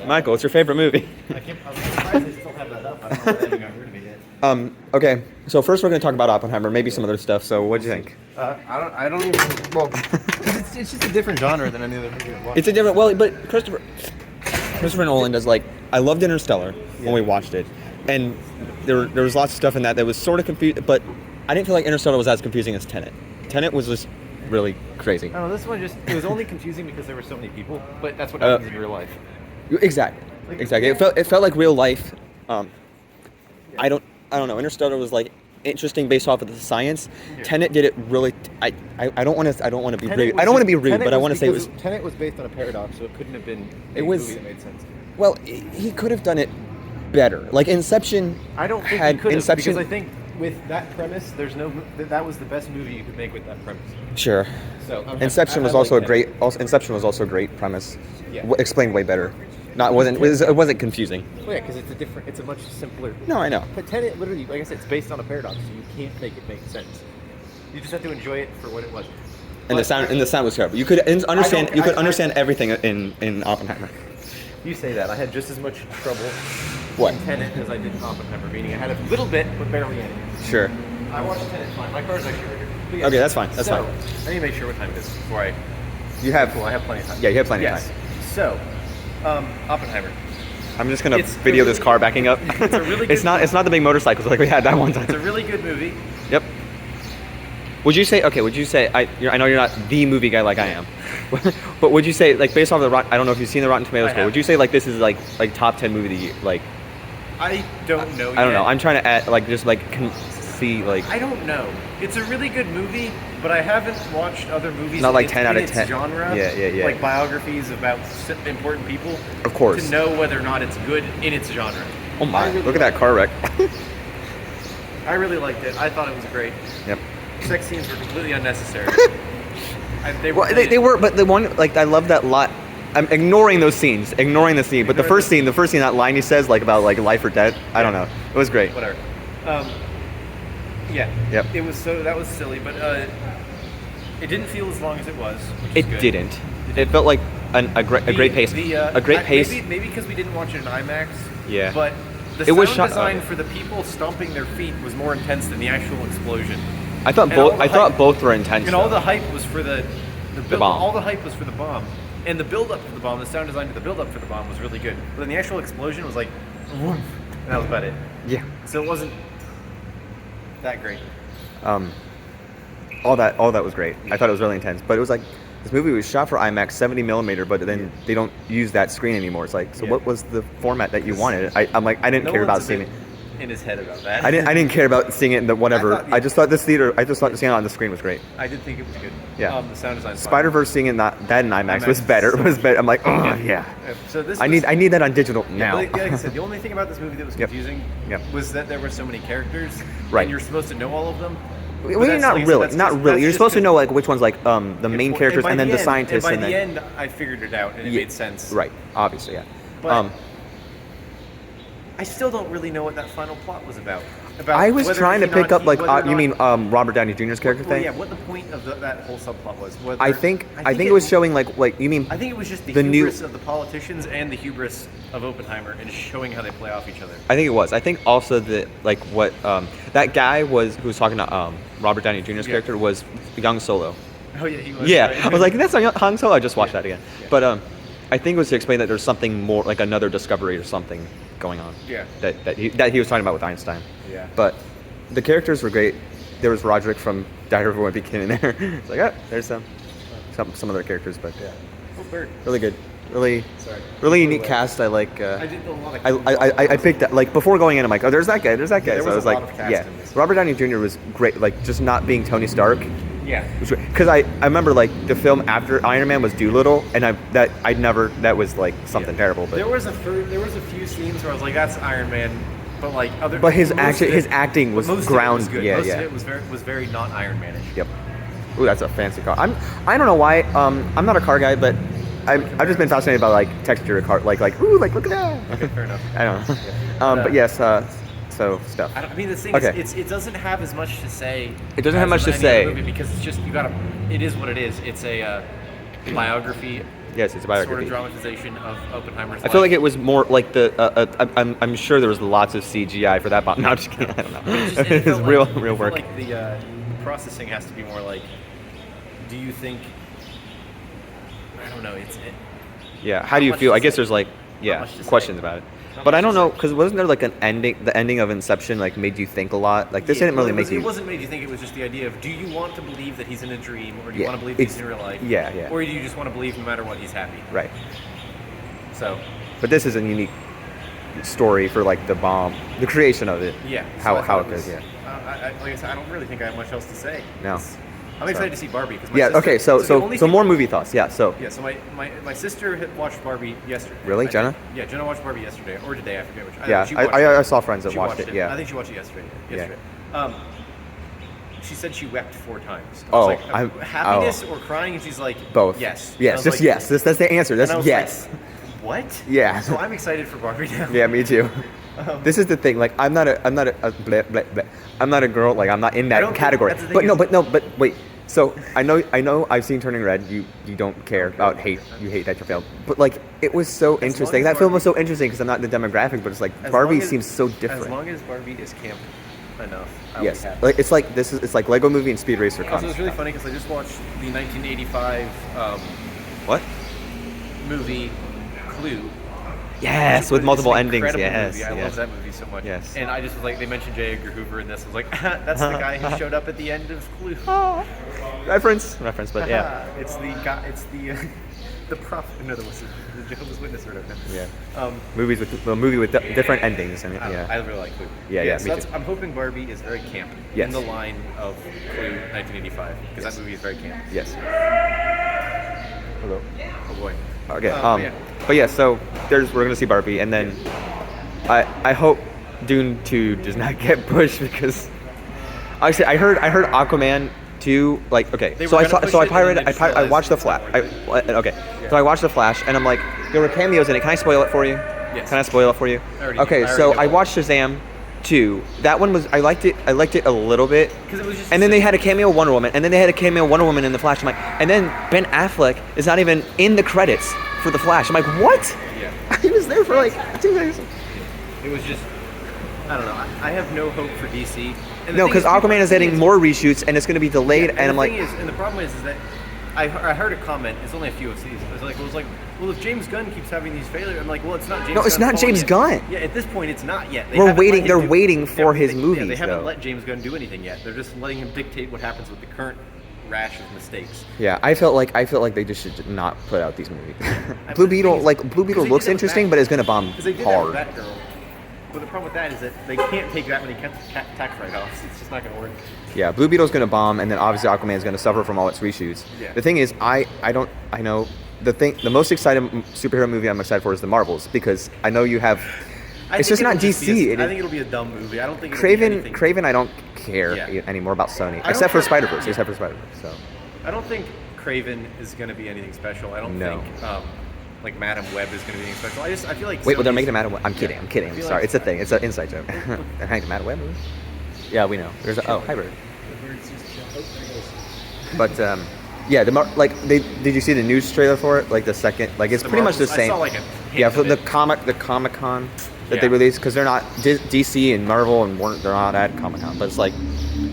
Michael, what's your favorite movie? I'm surprised they still have that up. I don't know if they haven't got rid of it yet. Okay, so first we're going to talk about Oppenheimer, maybe some other stuff. So what'd you think? I don't even. Well, it's just a different genre than any other movie I've watched. It's a different. Well, but Christopher Nolan does like. I loved Interstellar when we watched it, and there was lots of stuff in that was sort of confused, but I didn't feel like Interstellar was as confusing as Tenet. Tenet was just really crazy. I don't know. This one it was only confusing because there were so many people, but that's what happens in real life. Exactly. It felt like real life. I don't know. Interstellar was like interesting based off of the science. Yeah. Tenet did it really. I don't want to be rude. I don't want to be rude, but I want to say it was. Tenet was based on a paradox, so it couldn't have been a movie that made sense. Well, he could have done it better. Like Inception. I don't think he could have, because I think with that premise, that was the best movie you could make with that premise. Sure. So Inception was also a great. Inception was also a great premise. Yeah. Explained way better. It wasn't confusing. Well, yeah, because it's a much simpler. No, I know. But Tenet, literally, like I said, it's based on a paradox, so you can't make it make sense. You just have to enjoy it for what it was. And the sound was terrible. You could understand everything in Oppenheimer. You say that. I had just as much trouble in Tenet as I did in Oppenheimer, meaning I had a little bit, but barely any. Sure. I watched Tenet fine. My car's actually right here. Yeah, okay, that's fine. That's fine. I need to make sure what time it is before I... You have... Cool, I have plenty of time. Yeah, you have plenty of time. So, Oppenheimer. I'm just gonna video this car backing up. It's a really good it's not the big motorcycles like we had that one time. It's a really good movie. Yep. Would you say I know you're not the movie guy like I am, but would you say like based off of I don't know if you've seen the Rotten Tomatoes score, would you say like this is like top 10 movie of the year? Like I don't know. I don't know. I'm trying to add see like I don't know. It's a really good movie, but I haven't watched other movies. Not like 10 out of 10 genre. Yeah. Like biographies about important people. Of course. To know whether or not it's good in its genre. Oh my! Look at that car wreck. I really liked it. I thought it was great. Yep. Sex scenes were completely unnecessary. They were, but the one like I love that lot. I'm ignoring those scenes, but the first scene, that line he says like about like life or death. I don't know. It was great. Whatever. Yeah. Yep. It was that was silly, but it didn't feel as long as it was. It didn't. It felt like a great pace. A great pace. Maybe because we didn't watch it in IMAX. Yeah. But the sound design for the people stomping their feet was more intense than the actual explosion. I thought both were intense. And all the hype was for the bomb. All the hype was for the bomb, and the build up for the bomb. The sound design to the build up for the bomb was really good. But then the actual explosion was like, woof, and that was about it. Yeah. So it wasn't that great. All that was great. I thought it was really intense, but it was like this movie was shot for IMAX 70 millimeter, but then they don't use that screen anymore. It's like, so what was the format that you wanted? I'm like, I didn't care about seeing it. In his head about that. I didn't care about seeing it in the whatever. I just thought seeing it on the screen was great. I did think it was good. Yeah. The sound design. Spider-Verse seeing it that in IMAX was better. I'm like, oh yeah. So this I need that on digital now. Like I said, the only thing about this movie that was confusing was that there were so many characters. Right. And you're supposed to know all of them. Well, not really. You're supposed to know like which ones like the main characters and then the scientists. And by the end, I figured it out and it made sense. Right. Obviously, yeah. But I still don't really know what that final plot was about. I was trying to pick up you mean Robert Downey Jr.'s character thing? Yeah. What the point of that whole subplot was? I think it was showing like you mean. I think it was just the hubris of the politicians and the hubris of Oppenheimer and showing how they play off each other. I think it was. I think also that like what that guy who was talking to Robert Downey Jr.'s character was young Solo. Oh yeah, he was. Yeah, right. I was like, that's not Han Solo. I just watched that again. Yeah. But I think it was to explain that there's something more, like another discovery or something going on. Yeah. That he was talking about with Einstein. Yeah. But the characters were great. There was Roderick from Die River Wimpy Kid in there. It's like, there's some other characters, but yeah. Oh, really good. Really unique cast. I like. I did a lot of. I picked that like before going in. I'm like, oh, there's that guy. There so was I was a like, lot of cast in this. Robert Downey Jr. was great. Like just not being Tony Stark. Yeah. Because I remember like the film after Iron Man was Doolittle, and that was like something terrible. But there was a few scenes where I was like, that's Iron Man. But like other. But his acting was ground. Good. Yeah, most of it was very not Iron Man-ish. Yep. Ooh, that's a fancy car. I don't know why. I'm not a car guy, but I've just been fascinated by like texture of car, like ooh, like look at that. Okay, fair enough. I don't know. Yeah. But yes, so stuff. I mean, the thing is, it doesn't have as much to say. It doesn't have much to say movie because it's just it is what it is. It's a biography Yes, it's a sort biography. of dramatization of Oppenheimer's I feel life. like it was more like the. I'm sure there was lots of CGI for that bomb. No, I'm just kidding. I don't know. It It's felt real like, real it work. felt like the processing has to be more like, do you think? I don't know. Yeah. How do you much feel? to I guess say? there's like much to say. questions about it. Not But much I don't to know say. because wasn't there like an ending? The ending of Inception like made you think a lot. Like this didn't really make you. It wasn't made you think. It was just the idea of, do you want to believe that he's in a dream, or do you Yeah, want to believe that he's it's- in real life? yeah. Or do you just want to believe no matter what he's happy? Right. So. But this is a unique story for like the bomb, the creation of it. Yeah. How I thought it goes. Yeah. like I said, I don't really think I have much else to say. No. I'm excited to see Barbie because Yeah. Okay. So more movie thoughts. Yeah. So. Yeah, so my sister had watched Barbie yesterday. Really, I think. Jenna? Yeah, Jenna watched Barbie yesterday or today. I forget which. Yeah. she watched I it. saw friends that She watched it. Yeah. I think she watched it yesterday. She said she wept 4 times. I Oh, was like, happiness or crying, and she's like, Both. Yes. Yes. And I was Just like, yes. That's the answer. and I That's was yes. like, what? Yeah. So I'm excited for Barbie now. Yeah, me too. This is the thing. Like, I'm not a bleh, bleh, bleh. I'm not a girl. Like, I'm not in I don't that think category. that's the thing But wait. So I know. I've seen Turning Red. You don't care about hate. You hate that you failed. But like, it was so interesting. as That film was Barbie- so interesting because I'm not in the demographic. But it's like As Barbie long as- seems so different. As long as Barbie is camp enough, I'll Yes. be happy. Like it's like this is it's like Lego Movie and Speed Racer. Also, it's really funny because I just watched the 1985 What? movie Clue. Yes, which with was multiple an endings. incredible Yes. movie. I yes. love that movie so much. Yes. And I just was like, they mentioned J. Edgar Hoover in this. I was like, that's the guy who showed up at the end of Clue. Reference, but yeah. It's the guy. It's the prophet. No, the Jehovah's Witness or whatever. Yeah. Movie with different endings. And I yeah. really like Clue. Yeah, so me that's, too. I'm hoping Barbie is very camp. Yes. In the line of Clue 1985 because that movie is very camp. Yes. Hello. Oh boy. Okay. Yeah. But yeah, so we're gonna see Barbie, and then I hope Dune 2 does not get pushed because actually I heard Aquaman 2 like okay. They So were I gonna saw push so I it, and then pirated they just I watched the realized Flash. it's not worth Okay. So I watched the Flash, and I'm like there were cameos in it. Can I spoil it for you? Yes. Can I spoil it for you? I already Okay. know. I So already I know. watched Shazam 2. That one was I liked it a little bit. Because it was just. And then they had a cameo Wonder Woman, and then they had a cameo Wonder Woman in the Flash. I'm like, and then Ben Affleck is not even in the credits for the Flash. I'm like, what? Yeah. He was there for like 2 days. It was just. I don't know. I have no hope for DC. And the No, thing because Aquaman is the thing getting more reshoots, and it's going to be delayed. Yeah, and I'm the like, thing is, and the problem is that I heard a comment. It's only a few seasons. It was like, well, if James Gunn keeps having these failures, I'm like, well, it's not James. No, it's Gunn's not fault James yet. Gunn. Yeah, at this point, it's not yet. They We're haven't waiting- let him they're do- waiting for his Yeah, movies, they haven't though. let James Gunn do anything yet. They're just letting him dictate what happens with the current rash of mistakes. yeah, I felt like they just should not put out these movies. But Blue the thing Beetle, is- like Blue Beetle because they looks did that with interesting, Batgirl. but it's going to bomb Because they did hard. that with Batgirl. But the problem with that is that they can't take that many tax write-offs. It's just not going to work. Yeah, Blue Beetle's gonna bomb, and then obviously Aquaman's gonna suffer from all its reshoots. Yeah. The thing is, I know the most exciting superhero movie I'm excited for is the Marvels because I know you have. It's just not DC. I think it'll be a dumb movie. I don't think it'll be anything. Craven, I don't care Yeah. anymore about Sony, don't except for care- Spider-Verse. yeah. Except for Spider-Verse. So I don't think Craven is going to be anything special. I don't No. think like Madam Web is going to be anything special. I feel like wait, well they're Sony's- making a Madam Web. I'm kidding. Yeah. I'm kidding. I I'm feel sorry. like- It's a thing. It's an inside joke. They're making a Madam Web movie. Yeah, we know. There's Hybrid. But yeah, did you see the news trailer for it? Like the second, like it's The pretty much the Marvels- I same. saw, like, a hint yeah, of for the it. Comic Con that Yeah. they released because they're not DC and Marvel and Warner, they're not at Comic Con, but it's like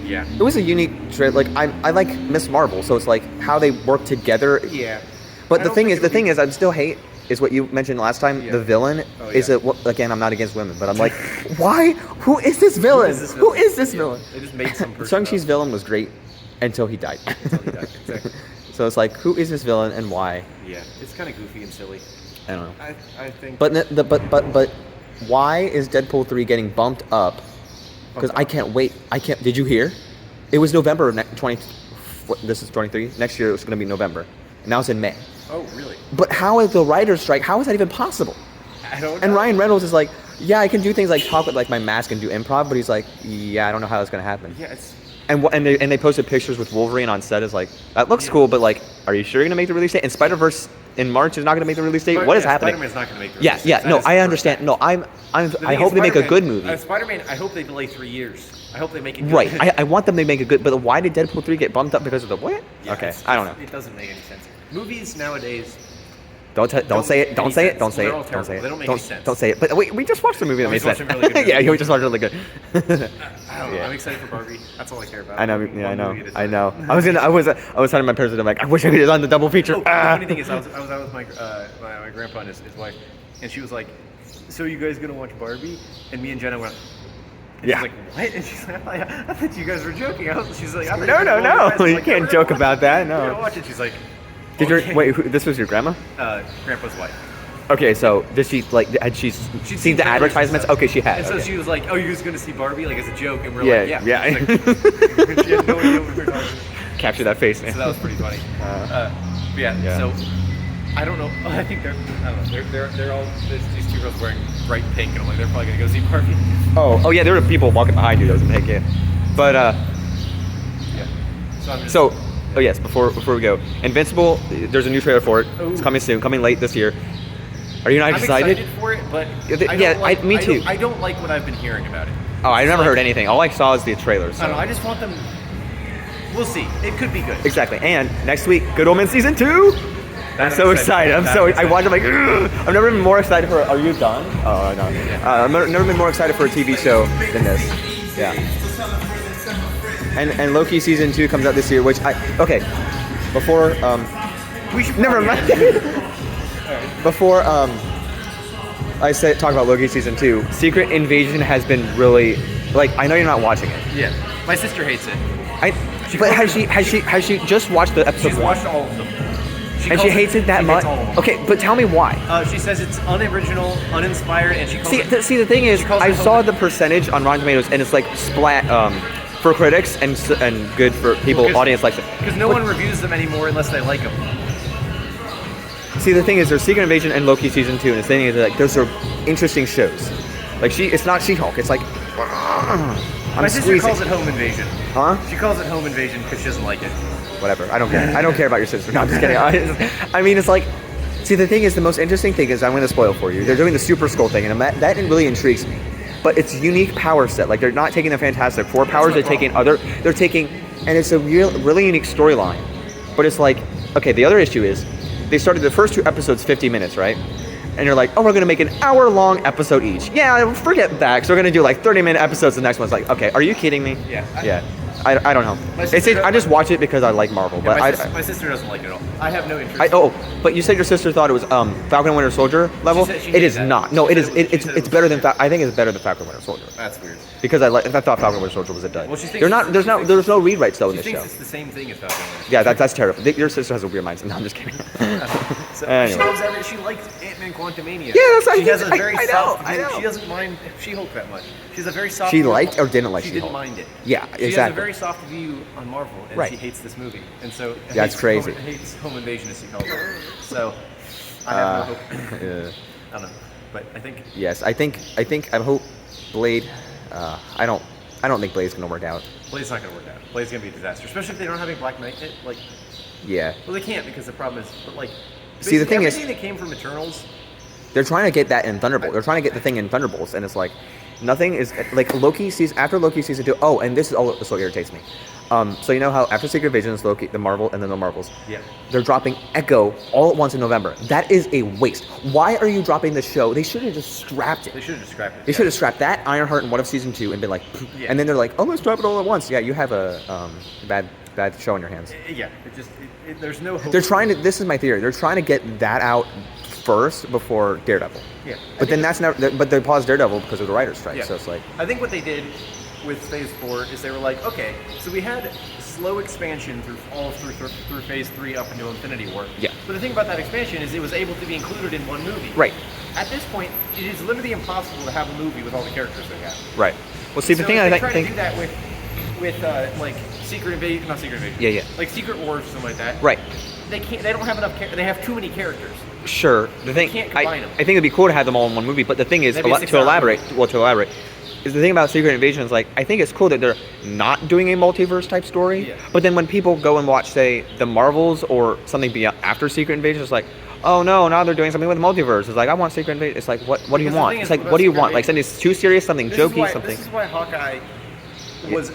Yeah. it was a unique trailer. Like I like Miss Marvel, so it's like how they work together. Yeah. But I the don't thing think is, the it'll be- thing is, I still hate is what you mentioned last time. Yeah. The villain Oh, is yeah. again. I'm not against women, but I'm like, why? Who is this villain? Who is this Yeah. villain? They just made some person Shang-Chi's up. villain was great until he died. Until he died, exactly. So it's like, who is this villain and why? Yeah, it's kind of goofy and silly. I don't know. I think. But why is Deadpool 3 getting bumped up? Because I can't wait. Did you hear? It was November 20. This is 23. Next year it was going to be November. And now it's in May. Oh, really? But how is the writer's strike? How is that even possible? I don't know. And Ryan Reynolds is like, yeah, I can do things like talk with like my mask and do improv, but he's like, yeah, I don't know how that's going to happen. Yeah, it's. And they posted pictures with Wolverine on set. Is like, that looks cool, but like, are you sure you're gonna make the release date? And Spider-Verse in March is not gonna make the release date. What is happening? Spider-Man's not going to make the Yeah, release. yeah. That No, is I the understand. first No, I thing. hope they make a good movie. Spider-Man, I hope they delay 3 years. I hope they make it good. Right. I want them to make a good. But why did Deadpool 3 get bumped up because of the what? Yeah, okay, it's- I don't know. It doesn't make any sense. Movies nowadays, Don't say it. Don't say it. Don't say it. Don't say They're all it. Don't terrible. say it. They don't make any sense. Don't say it. But we just watched a movie that We made just sense. watched a really good Yeah, movie. we just watched really good. I don't know. I'm excited for Barbie. That's all I care about. I know. One Yeah, I know. movie at a I time. know. I was telling my parents, I'm like, I wish I could have done the double feature. Oh, the funny thing is, I was out with my grandpa and his wife, and she was like, "So you guys gonna watch Barbie?" And me and Jenna went. And Yeah. She's like, what? And she's like, I thought you guys were joking. She's like, No. You can't joke about that. We're gonna No. watch it. She's like, Did okay. this was your grandma? Grandpa's wife. Okay, so did she had she She'd seen the trailers and advertisements? stuff. Okay, she had. And so Okay. she was like, "Oh, you guys gonna see Barbie?" Like as a joke, and we're Yeah, like, yeah. She's like, she had no idea what we were talking about. Capture that face, man. So that was pretty funny. But yeah. So I don't know. I think they're all these two girls wearing bright pink, and I'm like, they're probably gonna go see Barbie. Oh yeah, there were people walking behind you. Those in pink, yeah. But Yeah. So I'm just. so oh yes, before we go, Invincible. There's a new trailer for it. It's Ooh. coming soon, coming late this year. Are you not I'm excited? for it, but Me too. I don't like what I've been hearing about it. Oh, I never Like, heard anything. All I saw is the trailer. So. I don't know. I just want them. We'll see. It could be good. Exactly. And next week, Good Omens season 2. I'm so excited. I watched. I'm like, ugh. I've never been more excited for. Are you done? Oh no. I've never been more excited for a TV show than this. Yeah. And Loki season 2 comes out this year, which before We should. never mind. Before I talk about Loki season 2, Secret Invasion has been really I know you're not watching it. Yeah. My sister hates it. But has she just watched the episode She's 1? watched all of them. And she hates it that much? All of them. Okay, but tell me why. She says it's unoriginal, uninspired, and she calls it. See, the thing is, she calls I it saw homo- the percentage on Rotten Tomatoes, and it's like splat for critics and good for people. Audience likes it. Because no one reviews them anymore unless they like them. See, the thing is, there's Secret Invasion and Loki season 2, and the thing is, those are interesting shows. It's not She-Hulk. It's like, I'm My sister squeezing. calls it home invasion. Huh? She calls it home invasion because she doesn't like it. Whatever. I don't care. I don't care about your sister. No, I'm just kidding. I mean, it's like, see, the thing is, the most interesting thing is, I'm going to spoil for you. They're doing the Super Skull thing, and that really intrigues me. But it's unique power set. Like, they're not taking the Fantastic Four powers. They're taking and it's a really unique storyline. But it's like, okay, the other issue is, they started the first 2 episodes 50 minutes, right? And you're like, oh, we're going to make an hour-long episode each. Yeah, forget that. So we're going to do 30-minute episodes. The next one's like, okay, are you kidding me? Yeah. Yeah. I don't know. I just watch it because I like Marvel. But my sister doesn't like it at all. I have no interest. But you said your sister thought it was Falcon and Winter Soldier level. She It is hated that. not. No, She it is. said it was- she It's said it was better than. stupid. I think it's better than Falcon and Winter Soldier That's weird. because I thought Falcon and Winter Soldier was a dud. Well, she thinks They're not. There's no rewrites though in She this thinks show. it's the same thing as Falcon. Yeah, that's terrible. Your sister has a weird mindset. No, I'm just kidding. So Anyway. she loves she likes Ant-Man Quantumania. Yeah, that's- she has a very I know, soft I view. know. She doesn't mind She-Hulk that much. She has a very soft She view. liked or didn't like She She-Hulk? didn't mind it. Yeah, She has a exactly. very soft view on Marvel, and Right. she hates this movie. And so That's crazy. Hates Home Invasion, as she calls it. So I have no hope. Yeah. I don't know, but I think Yes, I hope Blade. I don't think Blade's gonna work out. Blade's not gonna work out. Blade's gonna be a disaster, especially if they don't have any Black Knight. Yeah. Well, they can't because the problem is, but See, the thing is- everything that came from Eternals. They're trying to get that in Thunderbolt. They're trying to get the thing in Thunderbolts, and it's like nothing is like Loki after Loki season 2. Oh, and this so irritates me. So you know how after Secret Invasion is Loki, the Marvel, and then the Marvels. Yeah. They're dropping Echo all at once in November. That is a waste. Why are you dropping the show? They should have just scrapped it. They should have just scrapped it. They should have scrapped that, Ironheart, and What If season 2, and been like, Yeah. and then they're like, oh, let's drop it all at once. Yeah, you have a bad show in your hands. Yeah. There's no hope. They're trying to. This is my theory. They're trying to get that out first before Daredevil. Yeah. But then that's never. But they paused Daredevil because of the writer's strike. Yeah. So it's like. I think what they did with Phase 4 is they were like, okay, so we had slow expansion through Phase 3 up into Infinity War. Yeah. But the thing about that expansion is it was able to be included in one movie. Right. At this point, it is literally impossible to have a movie with all the characters they have. Right. Well, see, the So thing if I they try to think. do that with Secret Invasion, not Secret Invasion. Yeah, yeah. Like Secret Wars or something like that. Right. They can't. They don't have enough. They have too many characters. Sure. The thing. can't I combine 'em. think it'd be cool to have them all in one movie. But the thing is, Maybe a to 6-hour elaborate. movie. Well, to elaborate. Is the thing about Secret Invasion is like I think it's cool that they're not doing a multiverse type story, Yeah. but then when people go and watch say the Marvels or something beyond after Secret Invasion, it's like, oh no, now they're doing something with multiverse. It's like I want Secret Invasion. It's like what do you Because the want? thing It's is like about what do you Secret want? Like Invasion- something too serious, something jokey, something. This is why Hawkeye was.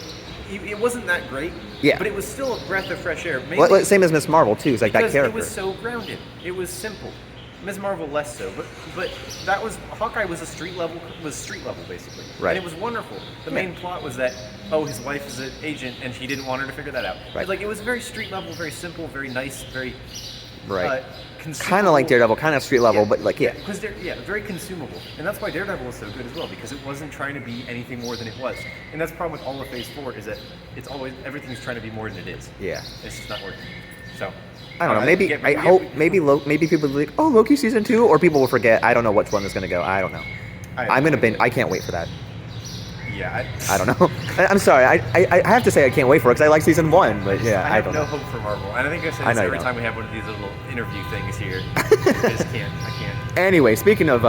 It wasn't that great. Yeah. But it was still a breath of fresh air. Well, same as Miss Marvel too. It's like that because character. it was so grounded. It was simple. Ms. Marvel less so, but that was Hawkeye was street level basically, Right. and it was wonderful. The main plot was that his wife is an agent and he didn't want her to figure that out. Right. Like it was very street level, very simple, very nice, very Right. consumable. Kind of like Daredevil, kind of street level, but like because very consumable, and that's why Daredevil was so good as well, because it wasn't trying to be anything more than it was, and that's the problem with all of Phase 4 is that it's always everything's trying to be more than it is. Yeah. It's just not working. So. I don't know. Maybe I hope maybe people will be like, oh, Loki season 2, or people will forget. I don't know which one is gonna go. I don't know. I'm gonna binge. I can't wait for that. Yeah. I don't know. I'm sorry. I have to say I can't wait for it because I like season 1, but yeah, I don't have no know. hope for Marvel, and I think I say I this know every you time don't. we have one of these little interview things here. I just can't. I can't. Anyway, speaking of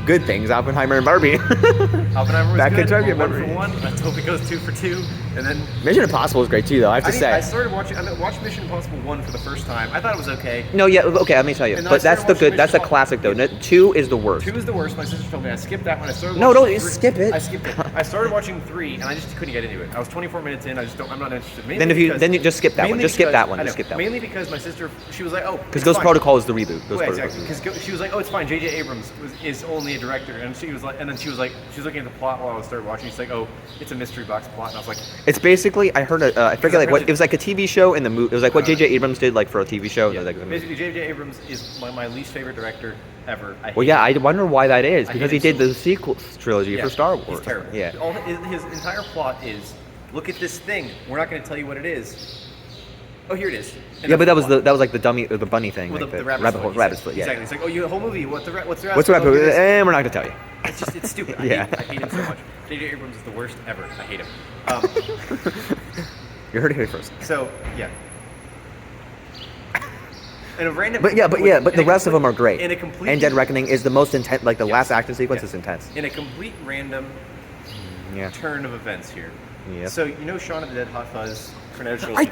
good things, Oppenheimer and Barbie. Oppenheimer was Back in good. trivia, One Barbie. for one. Let's hope it goes 2 for 2, and then. Mission Impossible is great too, though. I have to say. I started watching. I watched Mission Impossible 1 for the first time. I thought it was okay. No, yeah, okay. Let me tell you. And then I But that's started the good. watching That's a Mission classic though. Impossible. 2 is the worst. 2 is the worst. My sister told me I skipped that one. I started. No, watching don't 3. skip it. I skipped it. I started watching 3, and I just couldn't get into it. I was 24 minutes in. I'm not interested. Mainly Then you just skip that one. mainly Just skip that because- one. I Just know. skip that one. Mainly because my sister, she was like, oh, Because it's Ghost fine. Protocol is the reboot. Ghost Yeah, Protocol. exactly. Because she was like, "Oh, it's fine. J.J. Abrams is only a director," and she was like, and then she was looking at the plot while I started watching. She's like, "Oh, it's a mystery box plot," and I was like, It's basically I heard I forget like what it was like a TV show in the movie. It was like what J.J. Abrams did like for a TV show. yeah. Like, Basically, J.J. Abrams is my least favorite director ever. I hate well, yeah, him. I wonder why that is I because hate he him did so the sequel trilogy Yeah, for Star Wars. He's terrible. Yeah. His entire plot is, look at this thing. We're not going to tell you what it is. Oh, here it is. And Yeah, but that's that was like the dummy or the bunny thing. well, like the rabbit hole, rabbit's foot. Yeah. Exactly. It's like, oh, the whole movie. What's the rabbit? What's the Oh, rabbit? here it is. And we're not gonna tell you. It's stupid. Yeah. I hate him so much. J.J. Abrams is the worst ever. I hate him. You heard it here first. So yeah. And a random. But the rest of them are great. In a complete. And Dead Reckoning is the most intense. Like the Yes. last action sequence Yes. is intense. In a complete random Yeah. turn of events here. Yeah. So you know Shaun of the Dead, Hot Fuzz, Tornado Trilogy. I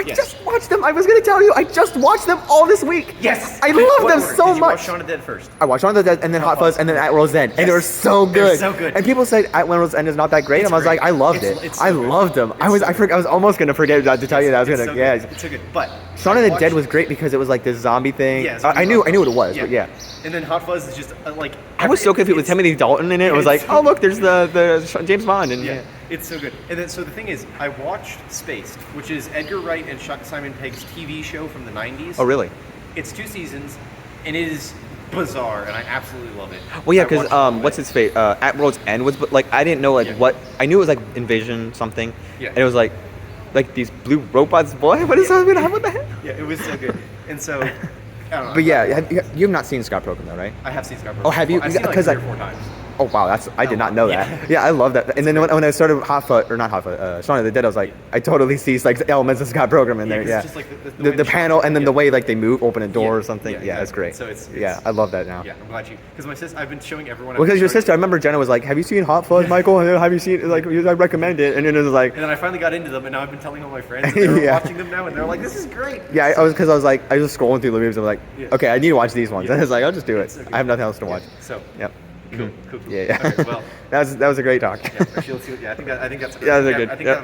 Yes. just watched them. I was gonna tell you. I just watched them all this week. Yes. I What love them order? so Did you watch much. Shaun of the Dead first. I watched Shaun of the Dead and then Hot Fuzz and then At World's End, and Yes. they were so They're good. so good. And people said At World's End is not that great. It's And I was like, great. I loved It's- it. it's so I good. loved them. I It's was so I was almost gonna forget to tell you that I was It's gonna so yeah. good. It's so good. But Shaun of I the Dead watched- was great because it was like this zombie thing. Yeah, I knew what it was, but yeah. And then Hot Fuzz is just like. I was so confused with Timothy Dalton in it. It was like, it's- oh look, there's the James Bond and Yeah, it's so good. And then, so the thing is, I watched Spaced, which is Edgar Wright and Simon Pegg's TV show from the 90s. Oh really? It's 2 seasons, and it is bizarre, and I absolutely love it. Well, yeah, I watched because all of what's it. his face? At World's End was, but like I didn't know like Yeah. what I knew it was like Invasion something. Yeah. And it was like these blue robots. Boy, what is that? What the heck? Yeah, it was so good. And so, I don't know. But yeah, you have not seen Scott Pilgrim though, right? I have seen Scott. Oh, have you? I've seen it like Because 3 or 4 times. Oh wow, I did not know Yeah. that. Yeah, I love that. And then when I started Hot Fuzz, or not Hot Fuzz, Shaun of the Dead, I was like, I totally see like elements of Scott Pilgrim in there. 'cause Yeah. it's just like the way The panel and then the way like they move, open a door Yeah, or something. yeah, Yeah, that's exactly. great. So it's yeah, I love that now. Yeah, I'm glad you. Because my sister, I've been showing everyone. Well, because your I've been sister, I remember Jenna was like, "Have you seen Hot Fuzz, Michael? Have you seen like I recommend it?" And then it was like, And then I finally got into them, and now I've been telling all my friends. And they're Yeah. watching them now, and they're like, "This is great." yeah, I was like, I was scrolling through the reviews. I'm like, Yeah. okay, I need to watch these ones. Yeah. And I was like, I'll just do it. It's so good. I have nothing else to watch. So Yep. cool. Yeah, yeah. Okay, well, that was a great talk. yeah, actually, let's see, yeah, I think that's. Yeah, that was a I good- think yep. that